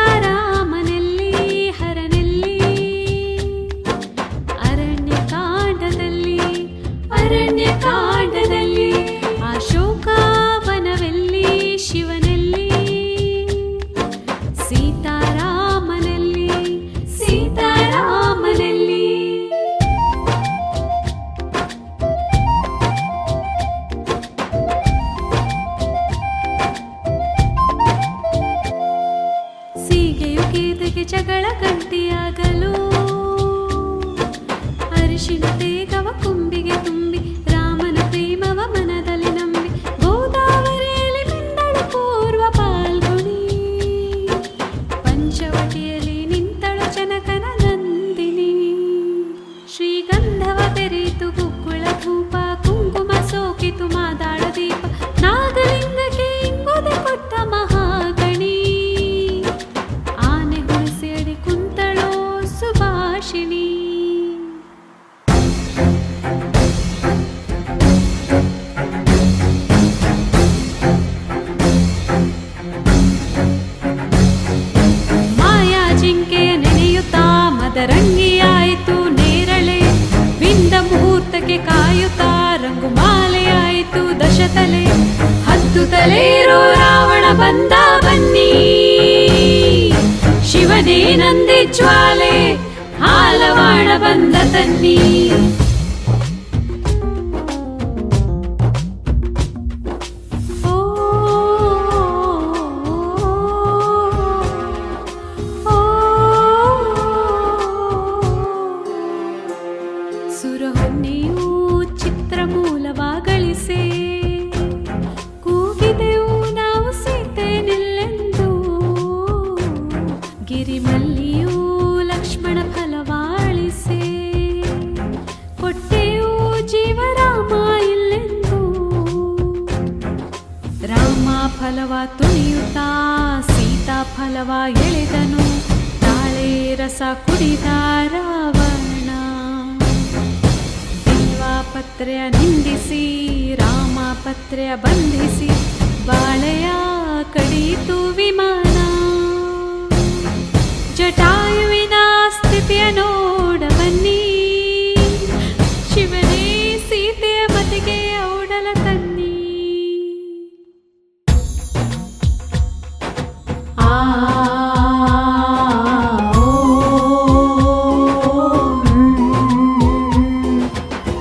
ಸೀತಾರಾಮನಲ್ಲಿ ಹರನಲ್ಲಿ ಅರಣ್ಯಕಾಂಡದಲ್ಲಿ ಅಶೋಕವನವೆಲ್ಲಿ ಶಿವನಲ್ಲಿ ಸೀತಾರಾಮನಲ್ಲಿ ಸೀಗೆಯು ಕೇತಕ್ಕೆ ಜಗಳ ಗಂಟಿಯಾಗಲು ಅರಿಶಿನ ತೇಗವ ಕೊಂಬಿಗೆ ತುಂಬಿ ರಾಮನ ಪ್ರೇಮವ ಮನದಲ್ಲಿ ನಂಬಿ ಗೋದಾವರಿಯಲ್ಲಿ ಮಿಂದಳು ಪೂರ್ವ ಪಾಲ್ಗುಣಿ ಪಂಚವಟಿಯಲ್ಲಿ ನಿಂತಳು ಜನಕನ ನಂದಿನಿ ಶ್ರೀಗಂಧವ ತೆರೆಯಿತು ಗುಗ್ಗುಳ ಧೂಪ ಕುಂಕುಮ ಸೋಕಿತು ಮಾದಾಳ ದೀಪ ನಾಗಲಿಂಗಕ್ಕೆ ಇಂಗುದೆ ಕೊಟ್ಟ ಮಹಾಗಣಿ ಆನೆ ಹುಣಸೆಯಡಿ ಕುಂತಳೋ ಸುಭಾಷಿಣಿ ಮಾಯಾ ಜಿಂಕೆಯ ನೆನೆಯುತ್ತಾ ಮದರಂಗಿಯಾಯಿತು ನೇರಳೆ ವಿಂದ ಮುಹೂರ್ತಕ್ಕೆ ಕಾಯುತ್ತಾ ರಂಗುಮಾಲೆಯಾಯಿತು ದಶತಲೆ ಹತ್ತು ತಲೆಯಿರೋ ರಾವಣ ಬಂದ ಬನ್ನಿ ಶಿವನೇ ನಂದಿ ಜ್ವಾಲೆ ಹಾಲವಾಣ ಬಂದ ತನ್ನಿ ಓ, ಓ, ಸುರಹೊನ್ನೆಯೂ ಚಿತ್ರ ಮೂಲವಾಗಳಿಸೆ ಕೂಗಿದೆವು ನಾವು ಸೀತೆ ನಿಲ್ಲೆಂದು ಗಿರಿಮಲ್ಲಿಯೂ ಲಕ್ಷ್ಮಣ ಫಲವಾಳಿಸೆ ಕೊಟ್ಟೆಯೂ ಜೀವರಾಮ ಇಲ್ಲೆಂದು ರಾಮ ಫಲವ ತುಳಿಯುತ್ತಾ ಸೀತಾ ಫಲವ ಎಳೆದನು ತಾಳೆ ರಸ ಕುಡಿದ ರಾವಣ ಬಿಲ್ವ ಪತ್ರೆಯ ನಿಂದಿಸಿ ರಾಮ ಪತ್ರೆಯ ಬಂಧಿಸಿ ಬಾಳೆಯ ಕಡಿಯಿತು ವಿಮಾನ ಜಟಾಯುವಿನ ಸ್ಥಿತಿಯ ನೋಡ ಬನ್ನಿ ಶಿವನೇ ಸೀತೆಯ ಮತಿಗೆ ಔಡಲ ತನ್ನಿ ಆ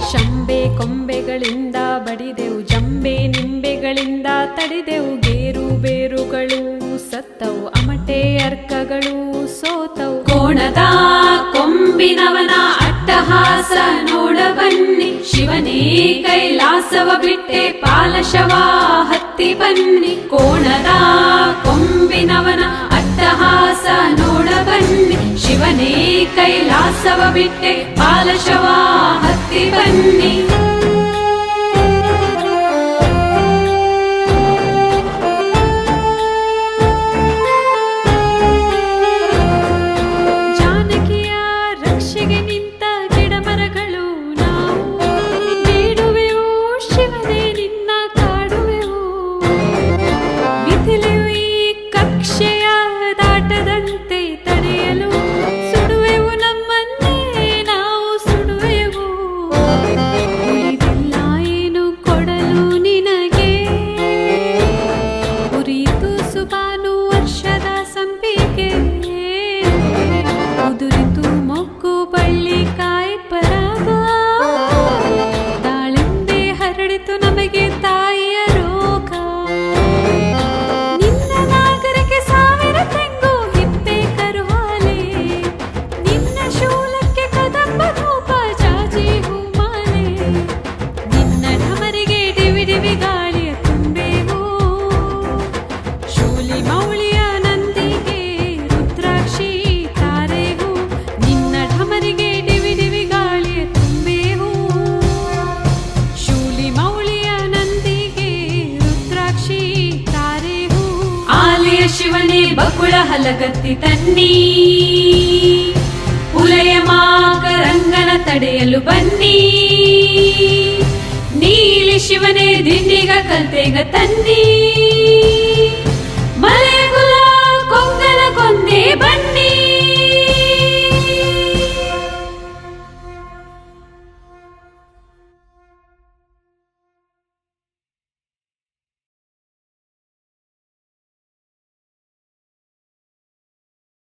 ಶಂಬೆ ಕೊಂಬೆಗಳಿಂದ ಬಡಿದೆವು ಜಂಬೆ ನಿಂಬೆಗಳಿಂದ ತಡೆದೆವು ಗೇರು ಬೇರುಗಳು ಸತ್ತವು ಅಮಟೆ ಅರ್ಕಗಳು ಸೋತವು ಕೋಣದ ಕೊಂಬಿನವನ ಅಟ್ಟಹಾಸ ನೋಡ ಬನ್ನಿ ಶಿವನೇ ಕೈಲಾಸವ ಬಿಟ್ಟೆ ಪಾಲಶವ ಹತ್ತಿ ಬನ್ನಿ ಕೋಣದ ಕೊಂಬಿನವನ ಅಟ್ಟಹಾಸ ನೋಡ ಬನ್ನಿ ಶಿವನೇ ಕೈಲಾಸವ ಬಿಟ್ಟೆ ಪಾಲಶವ ಹತ್ತಿ ಬನ್ನಿ ಜಾನಕಿಯ ರಕ್ಷೆಗೆ ನಿಂತ ಗಿಡಮರಗಳು ನಾವು ಬೇಡುವೆವು ಶಿವನೇ ನಿನ್ನ ಕಾಡುವೆವು ಮಿಥಿಲೆಯು ಈ ಕಕ್ಷೆಯ ದಾಟದಂತೆ ತಡೆಯಲು ಸುಡುವೆವು ನಮ್ಮನ್ನೇ ನಾವು ಸುಡುವೆವು ಉಳಿದ ಶಿವನೇ ಬಕುಳ ಹಲಗತ್ತಿ ತನ್ನಿ, ಉಲಯ ಮಾಕರಂಗನ ತಡೆಯಲು ಬನ್ನಿ. ನೀಲಿ ಶಿವನೇ ದಿಂಡಿಗ ಕಲ್ತೆಗ ತನ್ನಿ.